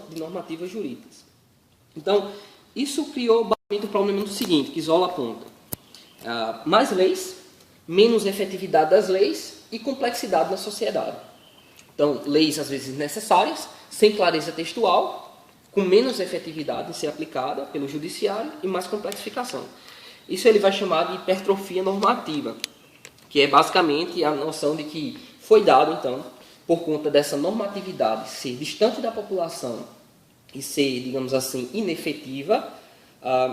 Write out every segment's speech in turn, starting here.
de normativas jurídicas. Então, isso criou basicamente o problema do seguinte, que Zola aponta. Mais leis, menos efetividade das leis e complexidade na sociedade. Então, leis às vezes necessárias, sem clareza textual, com menos efetividade em ser aplicada pelo judiciário e mais complexificação. Isso ele vai chamar de hipertrofia normativa, que é basicamente a noção de que foi dado, então, por conta dessa normatividade ser distante da população e ser, digamos assim, inefetiva,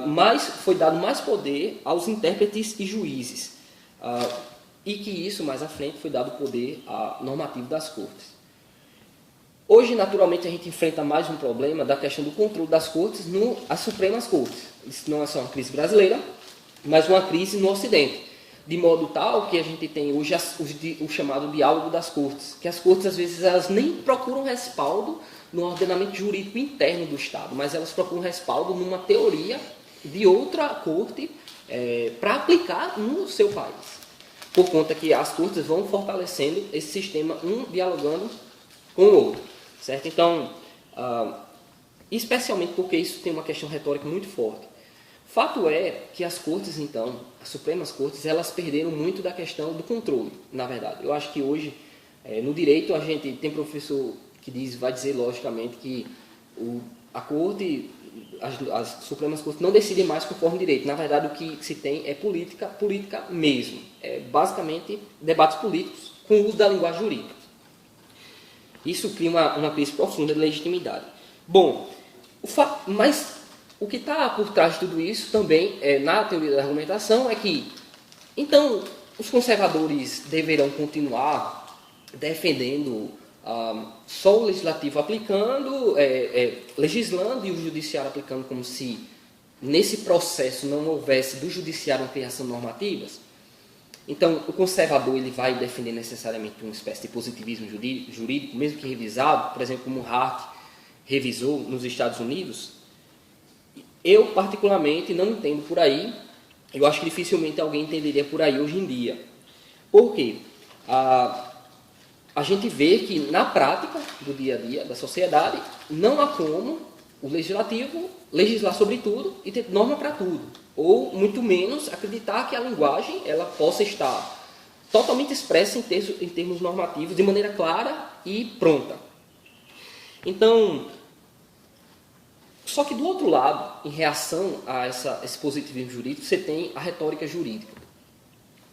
mas foi dado mais poder aos intérpretes e juízes. E que isso, mais à frente, foi dado poder normativo das cortes. Hoje, naturalmente, a gente enfrenta mais um problema da questão do controle das cortes às Supremas Cortes. Isso não é só uma crise brasileira, mas uma crise no Ocidente. De modo tal que a gente tem hoje o chamado diálogo das cortes, que as cortes, às vezes, elas nem procuram respaldo no ordenamento jurídico interno do Estado, mas elas procuram respaldo numa teoria de outra corte para aplicar no seu país. Por conta que as cortes vão fortalecendo esse sistema, um dialogando com o outro. Certo? Então, especialmente porque isso tem uma questão retórica muito forte. Fato é que as cortes, então, as Supremas Cortes, elas perderam muito da questão do controle, na verdade. Eu acho que hoje, no direito, a gente tem professor que vai dizer, logicamente, que a corte, as Supremas Cortes não decidem mais conforme direito. Na verdade, o que se tem é política mesmo. Basicamente, debates políticos com o uso da linguagem jurídica. Isso cria uma crise profunda de legitimidade. Bom, mas o que está por trás de tudo isso também, na teoria da argumentação, é que, então, os conservadores deverão continuar defendendo só o legislativo aplicando, legislando e o judiciário aplicando como se nesse processo não houvesse do judiciário uma criação de normativas. Então, o conservador ele vai defender necessariamente uma espécie de positivismo jurídico, mesmo que revisado, por exemplo, como Hart revisou nos Estados Unidos. Eu, particularmente, não entendo por aí. Eu acho que dificilmente alguém entenderia por aí hoje em dia. Por quê? A gente vê que, na prática do dia a dia da sociedade, não há como o legislativo legislar sobre tudo e ter norma para tudo. Ou, muito menos, acreditar que a linguagem ela possa estar totalmente expressa em termos normativos, de maneira clara e pronta. Então, só que do outro lado, em reação a esse positivismo jurídico, você tem a retórica jurídica,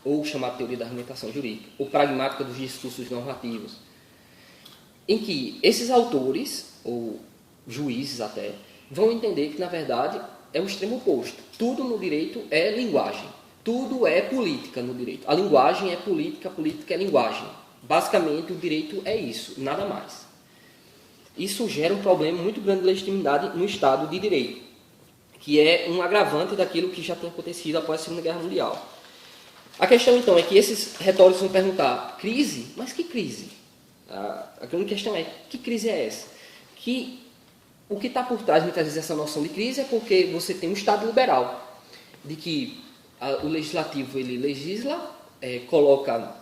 ou chamada teoria da argumentação jurídica, ou pragmática dos discursos normativos, em que esses autores, ou juízes até, vão entender que, na verdade, é o extremo oposto. Tudo no direito é linguagem. Tudo é política no direito. A linguagem é política, a política é linguagem. Basicamente, o direito é isso, nada mais. Isso gera um problema muito grande de legitimidade no Estado de Direito, que é um agravante daquilo que já tinha acontecido após a Segunda Guerra Mundial. A questão, então, é que esses retóricos vão perguntar, crise? Mas que crise? A grande questão é, que crise é essa? O que está por trás, muitas vezes, dessa noção de crise é porque você tem um Estado liberal, de que o legislativo ele legisla, coloca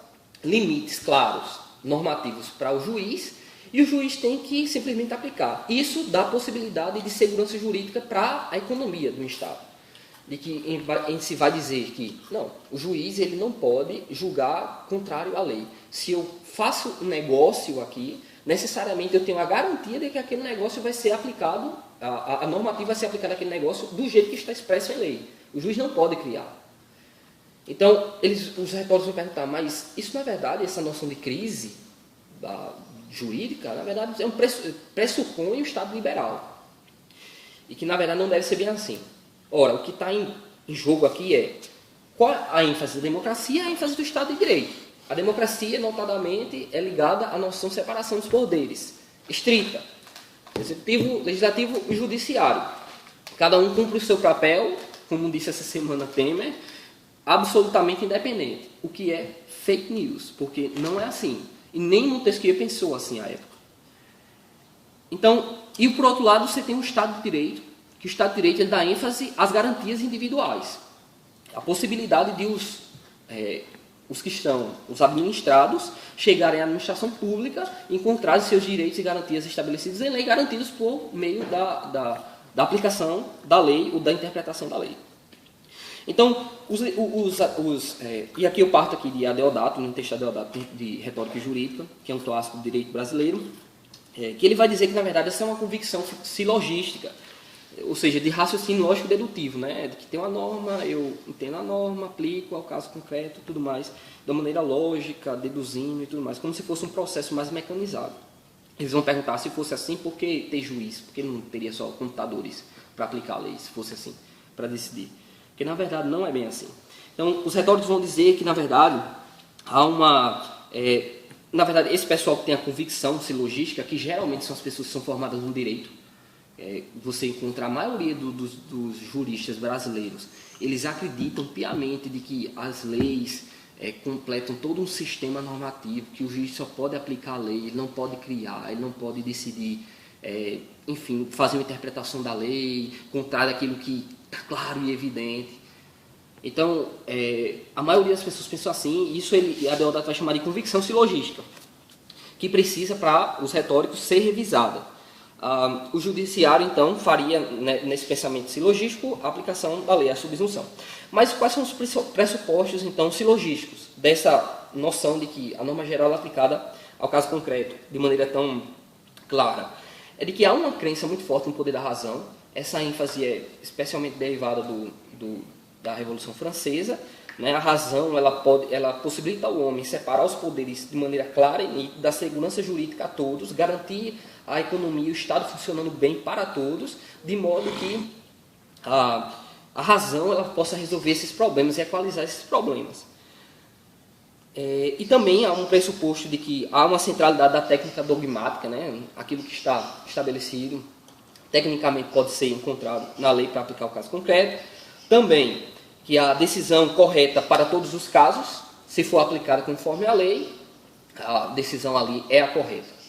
limites claros, normativos para o juiz, e o juiz tem que simplesmente aplicar. Isso dá possibilidade de segurança jurídica para a economia do Estado. De que se vai dizer que, não, o juiz ele não pode julgar contrário à lei. Se eu faço um negócio aqui, necessariamente eu tenho a garantia de que aquele negócio vai ser aplicado, a normativa vai ser aplicada àquele negócio do jeito que está expresso em lei. O juiz não pode criar. Então, os retóricos vão perguntar, mas isso, na verdade, essa noção de crise jurídica, na verdade, pressupõe o Estado liberal. E que, na verdade, não deve ser bem assim. Ora, o que está em jogo aqui é qual a ênfase da democracia e a ênfase do Estado de Direito. A democracia, notadamente, é ligada à noção de separação dos poderes, estrita. Executivo, legislativo e judiciário. Cada um cumpre o seu papel, como disse essa semana Temer, absolutamente independente. O que é fake news, porque não é assim. E nem Montesquieu pensou assim à época. Então, e por outro lado, você tem o Estado de Direito, que o Estado de Direito ele dá ênfase às garantias individuais. A possibilidade de os que estão, os administrados, chegarem à administração pública, encontrarem seus direitos e garantias estabelecidos em lei, garantidos por meio da aplicação da lei ou da interpretação da lei. Então, e aqui eu parto aqui de Adeodato, no texto de Adeodato de Retórica Jurídica, que é um clássico do direito brasileiro, que ele vai dizer que, na verdade, essa é uma convicção silogística, ou seja, de raciocínio lógico-dedutivo, né? De que tem uma norma, eu entendo a norma, aplico ao caso concreto, tudo mais, de uma maneira lógica, deduzindo e tudo mais, como se fosse um processo mais mecanizado. Eles vão perguntar, se fosse assim, por que ter juiz? Por que não teria só computadores para aplicar a lei, se fosse assim, para decidir? Porque, na verdade, não é bem assim. Então, os retóricos vão dizer que, na verdade, há uma... na verdade, esse pessoal que tem a convicção silogística, que geralmente são as pessoas que são formadas no direito, você encontra a maioria dos juristas brasileiros, eles acreditam piamente de que as leis completam todo um sistema normativo, que o juiz só pode aplicar a lei, ele não pode criar, ele não pode decidir, enfim, fazer uma interpretação da lei, contrária àquilo que está claro e evidente. Então, a maioria das pessoas pensam assim, e isso a Adeodato vai chamar de convicção silogística, que precisa, para os retóricos, ser revisada. O judiciário, então, faria, né, nesse pensamento silogístico, a aplicação da lei, a subsunção. Mas quais são os pressupostos, então, silogísticos dessa noção de que a norma geral é aplicada ao caso concreto, de maneira tão clara? É de que há uma crença muito forte no poder da razão. Essa ênfase é especialmente derivada da Revolução Francesa, né? A razão ela possibilita ao homem separar os poderes de maneira clara e nítida, dar segurança jurídica a todos, garantir a economia e o Estado funcionando bem para todos, de modo que a razão ela possa resolver esses problemas e equalizar esses problemas. E também há um pressuposto de que há uma centralidade da técnica dogmática, né? Aquilo que está estabelecido tecnicamente pode ser encontrado na lei para aplicar o caso concreto. Também que a decisão correta para todos os casos, se for aplicada conforme a lei, a decisão ali é a correta.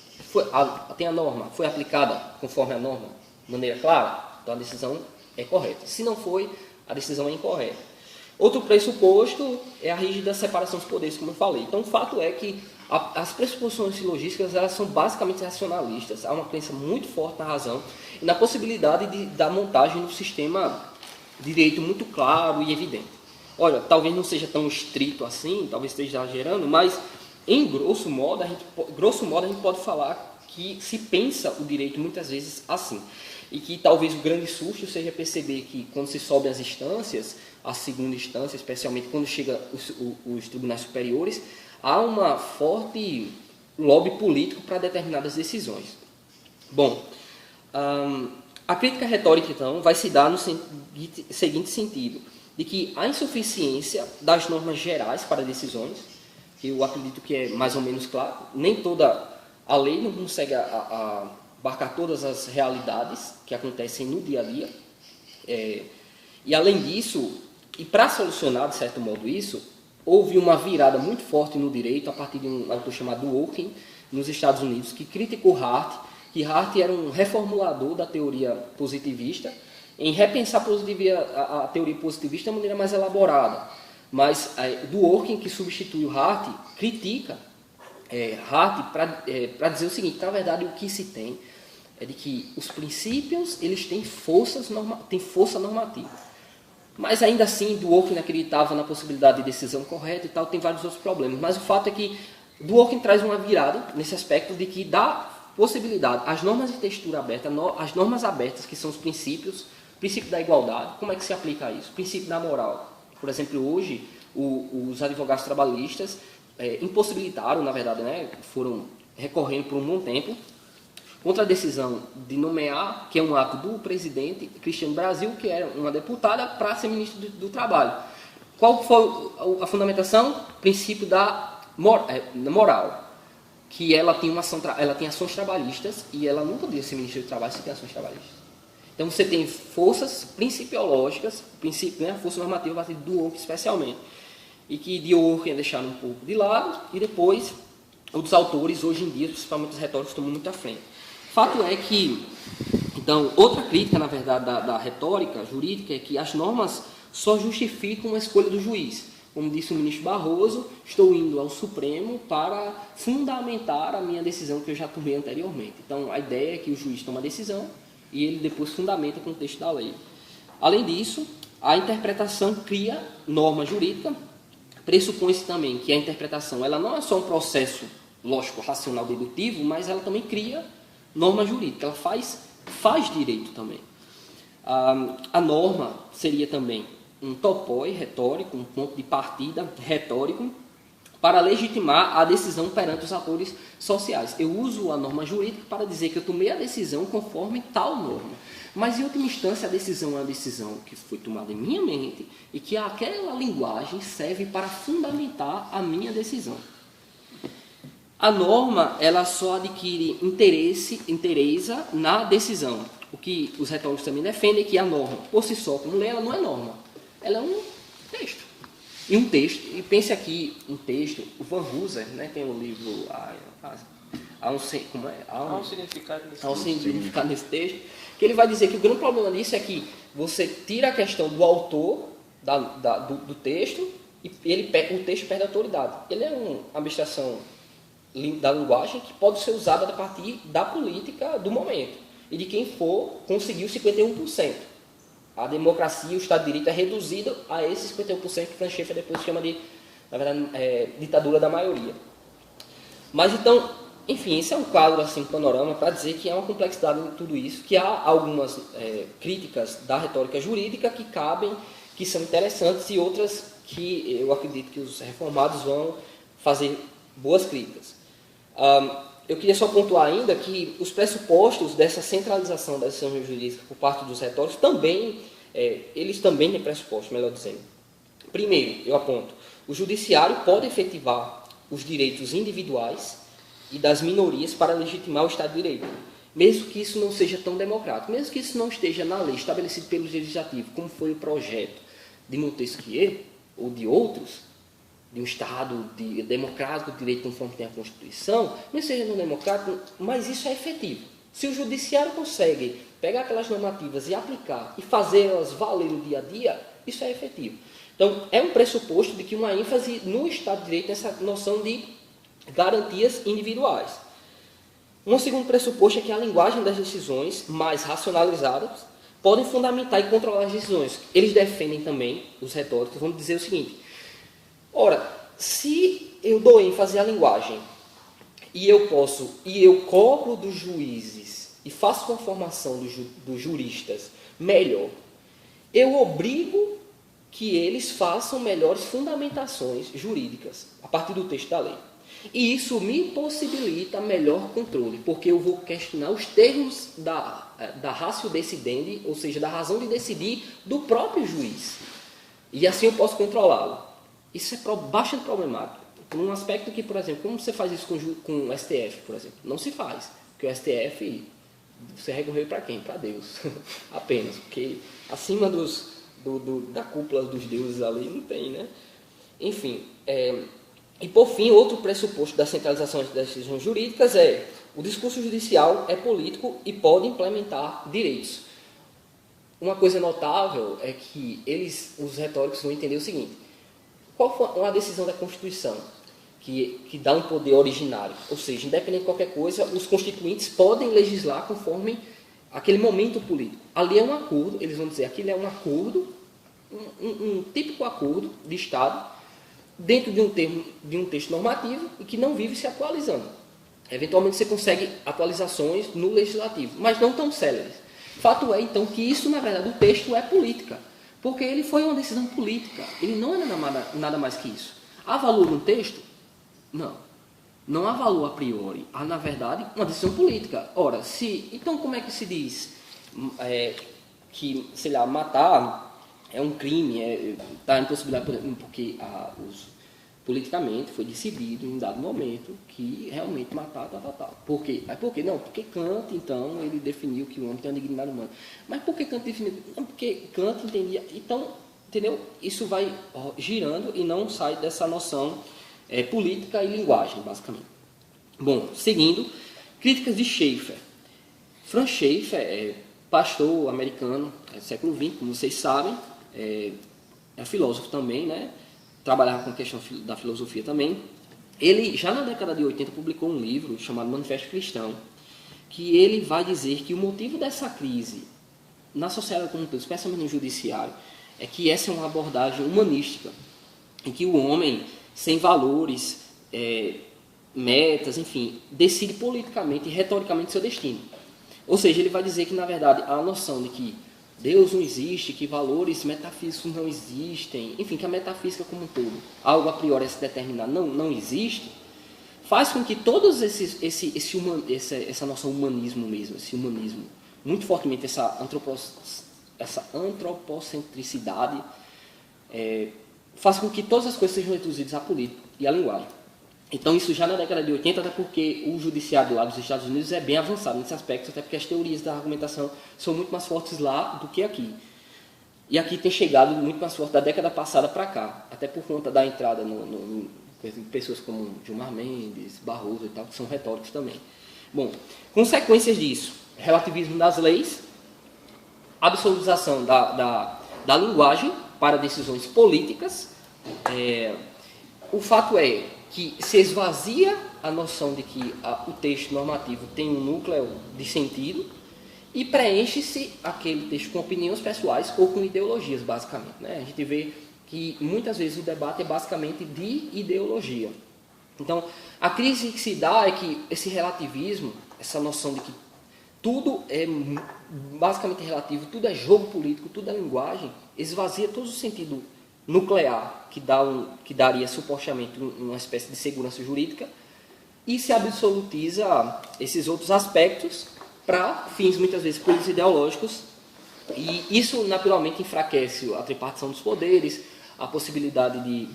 Tem a norma, foi aplicada conforme a norma, de maneira clara, então a decisão é correta. Se não foi, a decisão é incorreta. Outro pressuposto é a rígida separação dos poderes, como eu falei. Então, o fato é que as pressuposições silogísticas elas são basicamente racionalistas. Há uma crença muito forte na razão e na possibilidade da montagem de um sistema de direito muito claro e evidente. Olha, talvez não seja tão estrito assim, talvez esteja exagerando, mas, em grosso modo, a gente pode falar que se pensa o direito muitas vezes assim. E que talvez o grande susto seja perceber que, quando se sobe as instâncias, a segunda instância, especialmente quando chega os tribunais superiores, há uma forte lobby político para determinadas decisões. Bom, a crítica retórica, então, vai se dar no seguinte sentido, de que a insuficiência das normas gerais para decisões, que eu acredito que é mais ou menos claro, nem toda a lei não consegue abarcar todas as realidades que acontecem no dia a dia, e além disso, e para solucionar de certo modo isso, houve uma virada muito forte no direito a partir de um autor chamado Dworkin, nos Estados Unidos, que criticou Hart, que Hart era um reformulador da teoria positivista, em repensar a teoria positivista de maneira mais elaborada. Mas Dworkin, que substitui o Hart, critica Hart para dizer o seguinte: na verdade, o que se tem é de que os princípios eles têm força normativa. Mas ainda assim, Dworkin acreditava na possibilidade de decisão correta e tal, tem vários outros problemas. Mas o fato é que Dworkin traz uma virada nesse aspecto de que dá possibilidade, as normas de textura aberta, as normas abertas, que são os princípios, princípio da igualdade, como é que se aplica isso? Princípio da moral. Por exemplo, hoje, os advogados trabalhistas impossibilitaram, na verdade, né, foram recorrendo por um bom tempo, contra a decisão de nomear, que é um ato do presidente Cristiano Brasil, que era uma deputada, para ser ministro do Trabalho. Qual foi a fundamentação? Princípio da moral. Que ela tem ações trabalhistas e ela não poderia ser ministra do Trabalho se tem ações trabalhistas. Então você tem forças principiológicas, a força normativa a partir do Dworkin especialmente, e que Dworkin é deixado um pouco de lado, e depois outros autores, hoje em dia, principalmente os retóricos, estão muito à frente. Fato é que, então, outra crítica, na verdade, da retórica jurídica é que as normas só justificam a escolha do juiz. como disse o ministro Barroso, estou indo ao Supremo para fundamentar a minha decisão que eu já tomei anteriormente. Então, a ideia é que o juiz toma a decisão e ele depois fundamenta com o texto da lei. Além disso, a interpretação cria norma jurídica. Pressupõe-se também que a interpretação ela não é só um processo lógico, racional, dedutivo, mas ela também cria norma jurídica, ela faz direito também. A norma seria também um topoi retórico, um ponto de partida retórico, para legitimar a decisão perante os atores sociais. Eu uso a norma jurídica para dizer que eu tomei a decisão conforme tal norma. Mas, em última instância, a decisão é uma decisão que foi tomada em minha mente e que aquela linguagem serve para fundamentar a minha decisão. A norma, ela só adquire interesa na decisão. O que os retóricos também defendem é que a norma, por si só, como lei, ela não é norma. Ela é um texto. E um texto, e pense aqui, um texto, o Van Hooser, né, tem um livro, há um significado nesse texto, que ele vai dizer que o grande problema disso é que você tira a questão do autor do texto e o texto perde a autoridade. Ele é uma abstração da linguagem que pode ser usada a partir da política do momento e de quem conseguiu 51%. A democracia, o Estado de Direito é reduzido a esses 51% que Franz Schaeffer depois chama de, na verdade, ditadura da maioria. Mas então, enfim, esse é um quadro, assim, um panorama para dizer que há uma complexidade em tudo isso, que há algumas críticas da retórica jurídica que cabem, que são interessantes e outras que eu acredito que os reformados vão fazer boas críticas. Eu queria só pontuar ainda que os pressupostos dessa centralização da decisão jurídica por parte dos retóricos eles também têm pressupostos, melhor dizendo. Primeiro, eu aponto, o judiciário pode efetivar os direitos individuais e das minorias para legitimar o Estado de Direito, mesmo que isso não seja tão democrático, mesmo que isso não esteja na lei estabelecido pelo Legislativo, como foi o projeto de Montesquieu ou de outros, de um Estado democrático, de direito conforme tem a Constituição, não seja no democrático, mas isso é efetivo. Se o judiciário consegue pegar aquelas normativas e aplicar e fazê-las valer no dia a dia, isso é efetivo. Então, é um pressuposto de que uma ênfase no Estado de Direito nessa noção de garantias individuais. Um segundo pressuposto é que a linguagem das decisões mais racionalizadas podem fundamentar e controlar as decisões. Eles defendem também, os retóricos, vão dizer o seguinte: ora, se eu dou ênfase à linguagem e eu cobro dos juízes e faço uma formação dos juristas melhor, eu obrigo que eles façam melhores fundamentações jurídicas a partir do texto da lei. E isso me possibilita melhor controle, porque eu vou questionar os termos da ratio decidendi, ou seja, da razão de decidir do próprio juiz. E assim eu posso controlá-lo. Isso é bastante problemático. Num aspecto que, por exemplo, como você faz isso com o STF, por exemplo? Não se faz. Porque o STF, você recorreu para quem? Para Deus. Apenas. Porque acima da cúpula dos deuses ali não tem, né? Enfim. E por fim, outro pressuposto da centralização das decisões jurídicas é o discurso judicial é político e pode implementar direitos. Uma coisa notável é que os retóricos vão entender o seguinte: qual foi a decisão da Constituição que dá um poder originário? Ou seja, independente de qualquer coisa, os constituintes podem legislar conforme aquele momento político. Ali é um acordo, eles vão dizer, aquilo é um acordo, um típico acordo de Estado, dentro de um texto normativo e que não vive se atualizando. Eventualmente você consegue atualizações no legislativo, mas não tão céleres. Fato é, então, que isso, na verdade, o texto é política. Porque ele foi uma decisão política. Ele não é nada mais que isso. Há valor no texto? Não. Não há valor a priori. Há, na verdade, uma decisão política. Ora, então como é que se diz que, sei lá, matar é um crime, está em possibilidade, porque politicamente foi decidido em um dado momento que realmente matar estava tal. Por quê? Mas por quê? Não, porque Kant, então, ele definiu que o homem tem uma dignidade humana. Mas por que Kant definiu? Não, porque Kant entendia. Então, entendeu? Isso vai girando e não sai dessa noção política e linguagem, basicamente. Bom, seguindo, críticas de Schaeffer. Franz Schaeffer pastor americano, século XX, como vocês sabem, é filósofo também, né? trabalhava com a questão da filosofia também. Ele, já na década de 80, publicou um livro chamado Manifesto Cristão, que ele vai dizer que o motivo dessa crise na sociedade como um todo, especialmente no judiciário, é que essa é uma abordagem humanística, em que o homem, sem valores, metas, enfim, decide politicamente e retoricamente seu destino. Ou seja, ele vai dizer que, na verdade, a noção de que Deus não existe, que valores metafísicos não existem, enfim, que a metafísica como um todo, algo a priori a se determinar, não existe, faz com que todos essa noção humanismo mesmo, esse humanismo, muito fortemente essa antropocentricidade, faz com que todas as coisas sejam reduzidas à política e à linguagem. Então, isso já na década de 80, até porque o judiciário lá dos Estados Unidos é bem avançado nesse aspecto, até porque as teorias da argumentação são muito mais fortes lá do que aqui. E aqui tem chegado muito mais forte da década passada para cá, até por conta da entrada de pessoas como Gilmar Mendes, Barroso e tal, que são retóricos também. Bom, consequências disso: relativismo das leis, absolutização da linguagem para decisões políticas. O fato é que se esvazia a noção de que o texto normativo tem um núcleo de sentido e preenche-se aquele texto com opiniões pessoais ou com ideologias, basicamente, né? A gente vê que muitas vezes o debate é basicamente de ideologia. Então, a crise que se dá é que esse relativismo, essa noção de que tudo é basicamente relativo, tudo é jogo político, tudo é linguagem, esvazia todo o sentido nuclear que daria supostamente uma espécie de segurança jurídica e se absolutiza esses outros aspectos para fins muitas vezes políticos e ideológicos, e isso naturalmente enfraquece a tripartição dos poderes, a possibilidade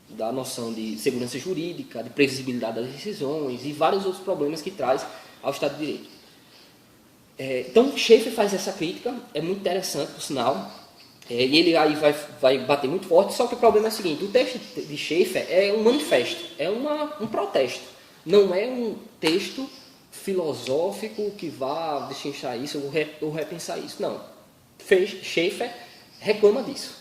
da noção de segurança jurídica, de previsibilidade das decisões e vários outros problemas que traz ao Estado de Direito. Então, Schaeffer faz essa crítica, é muito interessante, por sinal, e ele aí vai bater muito forte, só que o problema é o seguinte: o texto de Schaeffer é um manifesto, é um protesto, não é um texto filosófico que vá destrinchar isso ou repensar isso, não. Schaeffer reclama disso.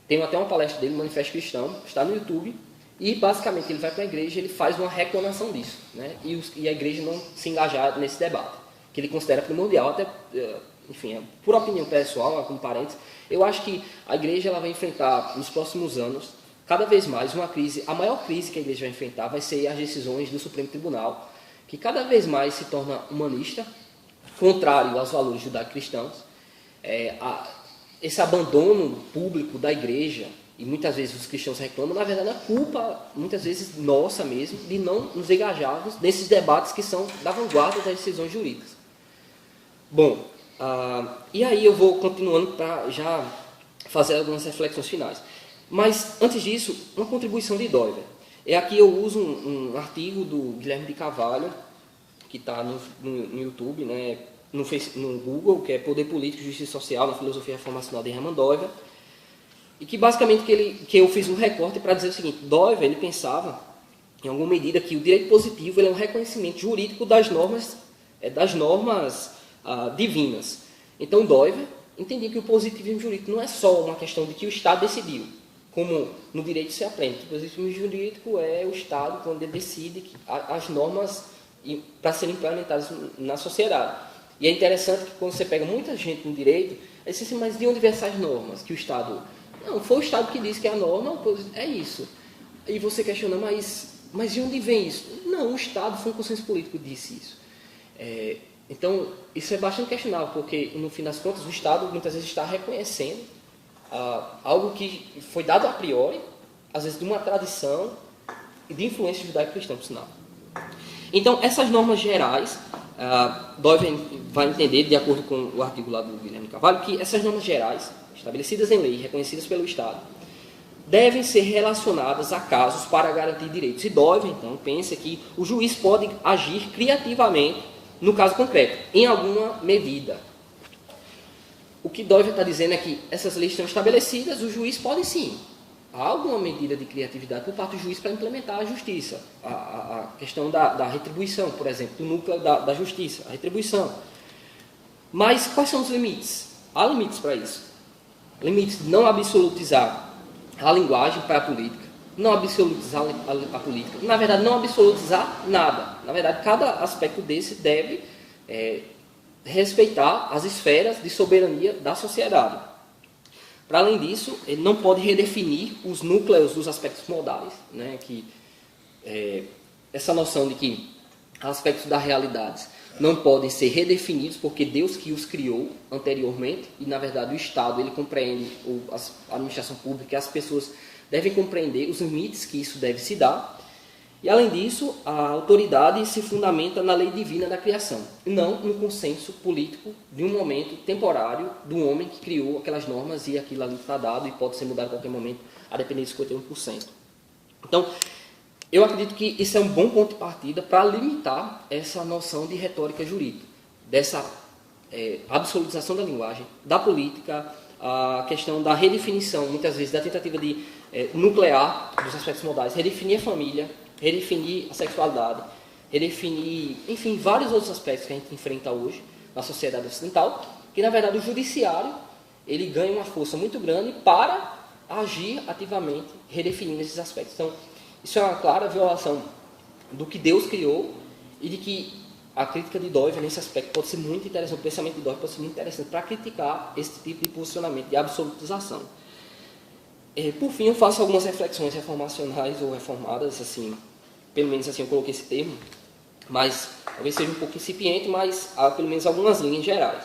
Tem até uma palestra dele, Manifesto Cristão, está no YouTube, e basicamente ele vai para a igreja e ele faz uma reclamação disso, né? E a igreja não se engajar nesse debate, que ele considera primordial, até, enfim, por opinião pessoal, como parênteses, eu acho que a igreja ela vai enfrentar nos próximos anos, cada vez mais, uma crise. A maior crise que a igreja vai enfrentar vai ser as decisões do Supremo Tribunal, que cada vez mais se torna humanista, contrário aos valores judaico-cristãos. Esse abandono público da igreja, e muitas vezes os cristãos reclamam, na verdade é culpa, muitas vezes nossa mesmo, de não nos engajarmos nesses debates que são da vanguarda das decisões jurídicas. Bom, e aí eu vou continuando para já fazer algumas reflexões finais. Mas, antes disso, uma contribuição de Doiver. Aqui eu uso um artigo do Guilherme de Carvalho, que está no YouTube, né, no Google, que é Poder Político e Justiça Social na Filosofia Reformacional de Hermann Doiver, e que basicamente que eu fiz um recorte para dizer o seguinte: Doiver ele pensava, em alguma medida, que o direito positivo ele é um reconhecimento jurídico das normas divinas. Então, Doiver entendia que o positivismo jurídico não é só uma questão de que o Estado decidiu, como no direito se aprende. O positivismo jurídico é o Estado quando ele decide as normas para serem implementadas na sociedade. E é interessante que quando você pega muita gente no direito, aí você diz assim: mas de onde vêm essas normas que o Estado... Não, foi o Estado que disse que a norma é isso. E você questiona, mas de onde vem isso? Não, o Estado, foi um consenso político que disse isso. Então, isso é bastante questionável, porque, no fim das contas, o Estado muitas vezes está reconhecendo algo que foi dado a priori, às vezes de uma tradição e de influência judaico-cristã, por sinal. Então, essas normas gerais, Doiver vai entender, de acordo com o artigo lá do Guilherme Carvalho, que essas normas gerais, estabelecidas em lei e reconhecidas pelo Estado, devem ser relacionadas a casos para garantir direitos. E Doiver, então, pensa que o juiz pode agir criativamente no caso concreto, em alguma medida. O que Doiver está dizendo é que essas leis estão estabelecidas, o juiz pode sim. Há alguma medida de criatividade por parte do juiz para implementar a justiça. A questão da retribuição, por exemplo, do núcleo da justiça, a retribuição. Mas quais são os limites? Há limites para isso. Limites de não absolutizar a linguagem para a política. não absolutizar a política, na verdade, não absolutizar nada. Na verdade, cada aspecto desse deve respeitar as esferas de soberania da sociedade. Para além disso, ele não pode redefinir os núcleos dos aspectos modais, né, que essa noção de que aspectos da realidade não podem ser redefinidos porque Deus que os criou anteriormente, e na verdade o Estado ele compreende, a administração pública e as pessoas devem compreender os limites que isso deve se dar. E além disso, a autoridade se fundamenta na lei divina da criação, não no consenso político de um momento temporário do homem que criou aquelas normas e aquilo ali está dado e pode ser mudado a qualquer momento, a depender de 51%. Então, eu acredito que isso é um bom ponto de partida para limitar essa noção de retórica jurídica, dessa absolutização da linguagem, da política, a questão da redefinição, muitas vezes, da tentativa de nuclear dos aspectos modais, redefinir a família, redefinir a sexualidade, redefinir, enfim, vários outros aspectos que a gente enfrenta hoje na sociedade ocidental, que, na verdade, o judiciário ele ganha uma força muito grande para agir ativamente, redefinindo esses aspectos. Então, isso é uma clara violação do que Deus criou e de que a crítica de Doivre nesse aspecto pode ser muito interessante, o pensamento de Doivre pode ser muito interessante para criticar esse tipo de posicionamento de absolutização. Por fim, eu faço algumas reflexões reformacionais ou reformadas, assim, pelo menos assim eu coloquei esse termo, mas talvez seja um pouco incipiente, mas há pelo menos algumas linhas gerais.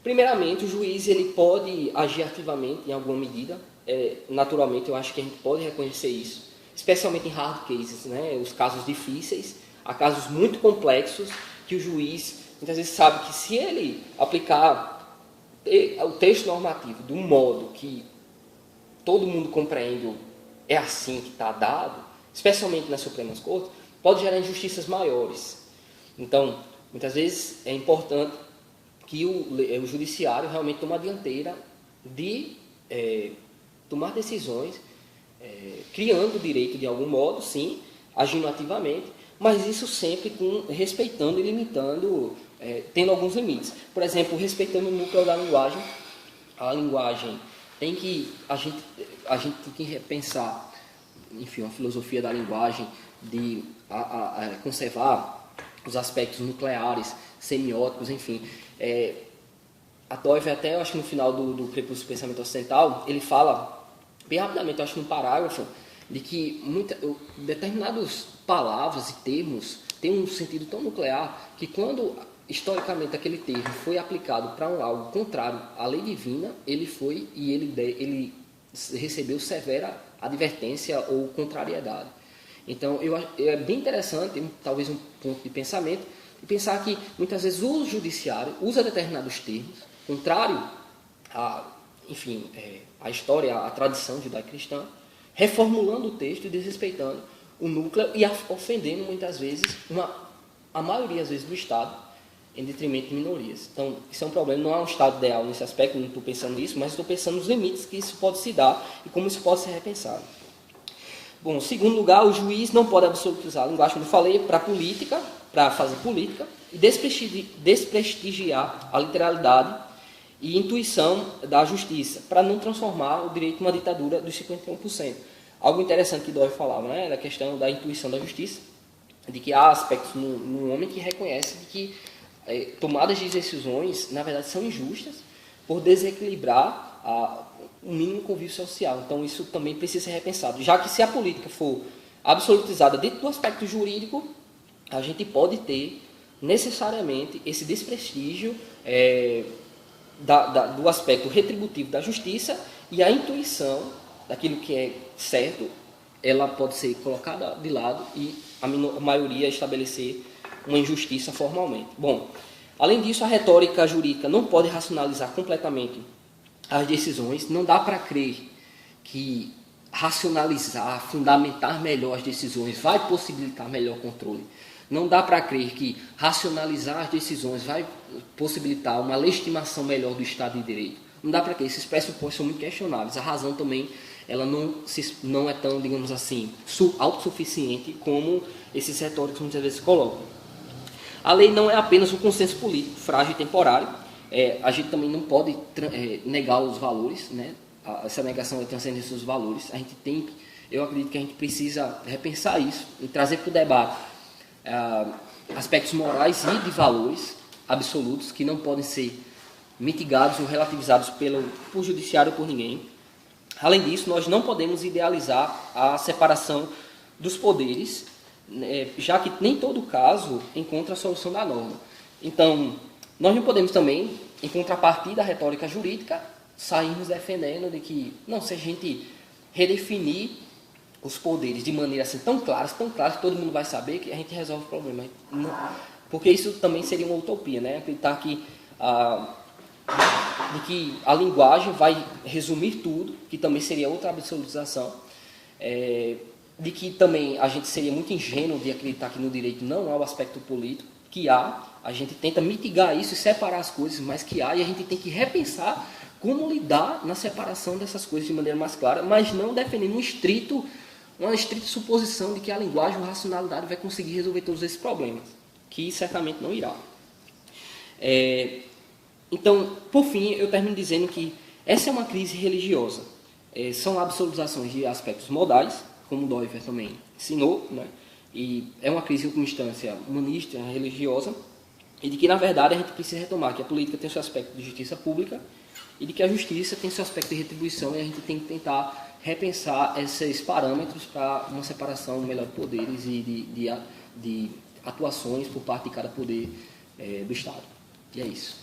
Primeiramente, o juiz ele pode agir ativamente em alguma medida, naturalmente eu acho que a gente pode reconhecer isso, especialmente em hard cases, né? Os casos difíceis, há casos muito complexos que o juiz muitas vezes sabe que se ele aplicar o texto normativo de um modo que todo mundo compreende, é assim que está dado, especialmente nas Supremas Cortes, pode gerar injustiças maiores. Então, muitas vezes é importante que o judiciário realmente tome a dianteira de tomar decisões, criando o direito de algum modo, sim, agindo ativamente, mas isso sempre respeitando e limitando, tendo alguns limites. Por exemplo, respeitando o núcleo da linguagem, a linguagem tem que, a gente tem que repensar, enfim, a filosofia da linguagem, de conservar os aspectos nucleares, semióticos, enfim. A Doivre, até eu acho que no final do Crepúsculo do Pensamento Ocidental, ele fala, bem rapidamente, eu acho que num parágrafo, de que determinadas palavras e termos têm um sentido tão nuclear que quando, historicamente, aquele termo foi aplicado para algo contrário à lei divina, ele recebeu severa advertência ou contrariedade. Então, é bem interessante, talvez um ponto de pensamento, de pensar que, muitas vezes, o judiciário usa determinados termos, contrário à história, à tradição judaico-cristã, reformulando o texto e desrespeitando o núcleo e ofendendo, muitas vezes, a maioria, às vezes, do Estado, em detrimento de minorias. Então, isso é um problema, não há um Estado ideal nesse aspecto, não estou pensando nisso, mas estou pensando nos limites que isso pode se dar e como isso pode ser repensado. Bom, em segundo lugar, o juiz não pode absolutizar a linguagem, como eu falei, para política, para fazer política, e desprestigiar a literalidade e intuição da justiça, para não transformar o direito numa ditadura dos 51%. Algo interessante que Doivre falava, né, da questão da intuição da justiça, de que há aspectos no homem que reconhece que tomadas de decisões, na verdade, são injustas por desequilibrar o mínimo convívio social. Então, isso também precisa ser repensado. Já que se a política for absolutizada dentro do aspecto jurídico, a gente pode ter necessariamente esse desprestígio do aspecto retributivo da justiça e a intuição daquilo que é certo, ela pode ser colocada de lado e a maioria estabelecer uma injustiça formalmente. Bom, além disso, a retórica jurídica não pode racionalizar completamente as decisões. Não dá para crer que racionalizar, fundamentar melhor as decisões vai possibilitar melhor controle. Não dá para crer que racionalizar as decisões vai possibilitar uma legitimação melhor do Estado de Direito. Não dá para crer, esses pressupostos são muito questionáveis. A razão também ela não é tão, digamos assim, autossuficiente como esses retóricos muitas vezes colocam. A lei não é apenas um consenso político frágil e temporário. A gente também não pode negar os valores, né? Essa negação é transcendência dos valores. A gente tem Eu acredito que a gente precisa repensar isso e trazer para o debate aspectos morais e de valores absolutos que não podem ser mitigados ou relativizados por judiciário ou por ninguém. Além disso, nós não podemos idealizar a separação dos poderes, já que nem todo caso encontra a solução da norma. Então, nós não podemos também, em contrapartida à retórica jurídica, sairmos defendendo de que, não, se a gente redefinir os poderes de maneira assim tão clara que todo mundo vai saber, que a gente resolve o problema. Não, porque isso também seria uma utopia, né? Acreditar que de que a linguagem vai resumir tudo, que também seria outra absolutização, de que também a gente seria muito ingênuo de acreditar que no direito não há o aspecto político, que há, a gente tenta mitigar isso e separar as coisas, mas que há, e a gente tem que repensar como lidar na separação dessas coisas de maneira mais clara, mas não defendendo uma estrita suposição de que a linguagem ou a racionalidade vai conseguir resolver todos esses problemas, que certamente não irá. Então, por fim, eu termino dizendo que essa é uma crise religiosa. São absolutizações de aspectos modais, como o Doiver também ensinou, né? E é uma crise com instância humanista, religiosa, e de que, na verdade, a gente precisa retomar que a política tem seu aspecto de justiça pública e de que a justiça tem seu aspecto de retribuição, e a gente tem que tentar repensar esses parâmetros para uma separação melhor de poderes e de atuações por parte de cada poder do Estado. E é isso.